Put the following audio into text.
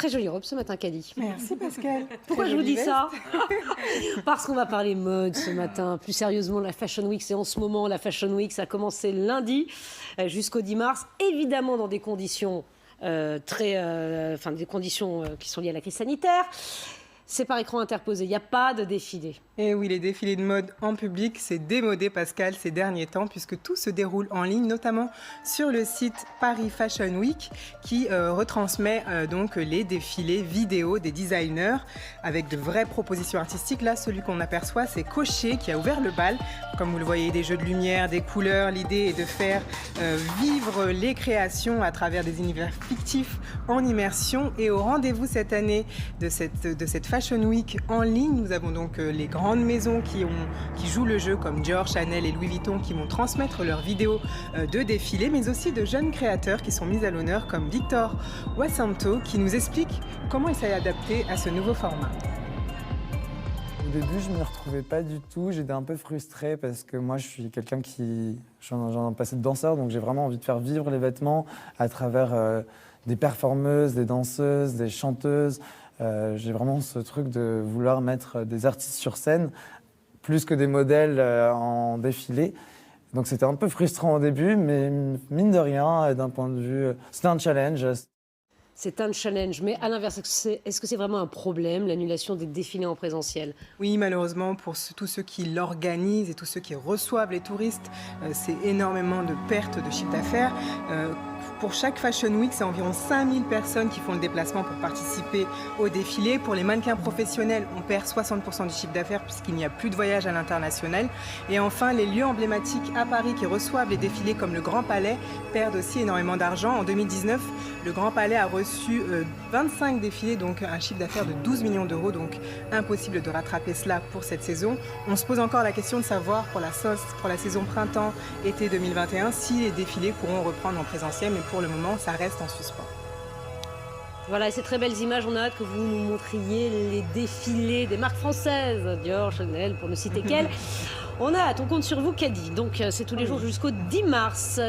Très jolie robe ce matin, Caddy. Merci Pascal. Pourquoi je vous dis ça? Parce qu'on va parler mode ce matin. Plus sérieusement, la Fashion Week, c'est en ce moment. La Fashion Week, ça a commencé lundi jusqu'au 10 mars. Évidemment, dans des conditions, des conditions qui sont liées à la crise sanitaire. C'est par écran interposé, il n'y a pas de défilé. Et oui, les défilés de mode en public, c'est démodé, Pascal, ces derniers temps, puisque tout se déroule en ligne, notamment sur le site Paris Fashion Week, qui retransmet donc les défilés vidéo des designers, avec de vraies propositions artistiques. Là, celui qu'on aperçoit, c'est Cocher, qui a ouvert le bal. Comme vous le voyez, des jeux de lumière, des couleurs. L'idée est de faire vivre les créations à travers des univers fictifs en immersion. Et au rendez-vous cette année de cette Fashion Week en ligne, nous avons donc les grandes maisons qui jouent le jeu comme Dior, Chanel et Louis Vuitton qui vont transmettre leurs vidéos de défilés, mais aussi de jeunes créateurs qui sont mis à l'honneur comme Victor Wassanto qui nous explique comment il s'est adapté à ce nouveau format. Au début, je ne m'y retrouvais pas du tout. J'étais un peu frustré parce que moi, je suis quelqu'un qui... J'ai un passé de danseur, donc j'ai vraiment envie de faire vivre les vêtements à travers des performeuses, des danseuses, des chanteuses. J'ai vraiment ce truc de vouloir mettre des artistes sur scène plus que des modèles en défilé. Donc c'était un peu frustrant au début, mais mine de rien, d'un point de vue... C'était un challenge. C'est un challenge, mais à l'inverse, est-ce que c'est vraiment un problème, l'annulation des défilés en présentiel? Oui, malheureusement, pour tous ceux qui l'organisent et tous ceux qui reçoivent les touristes, c'est énormément de pertes de chiffre d'affaires. Pour chaque Fashion Week, c'est environ 5000 personnes qui font le déplacement pour participer au défilé. Pour les mannequins professionnels, on perd 60% du chiffre d'affaires puisqu'il n'y a plus de voyage à l'international. Et enfin, les lieux emblématiques à Paris qui reçoivent les défilés comme le Grand Palais perdent aussi énormément d'argent. En 2019, le Grand Palais a reçu 25 défilés, donc un chiffre d'affaires de 12 millions d'euros. Donc impossible de rattraper cela pour cette saison. On se pose encore la question de savoir pour la saison printemps-été 2021 si les défilés pourront reprendre en présentiel. Mais pour le moment, ça reste en suspens. Voilà, ces très belles images, on a hâte que vous nous montriez les défilés des marques françaises, Dior, Chanel, pour ne citer qu'elles. On a hâte, on compte sur vous, Caddy. Donc c'est tous les jours jusqu'au 10 mars.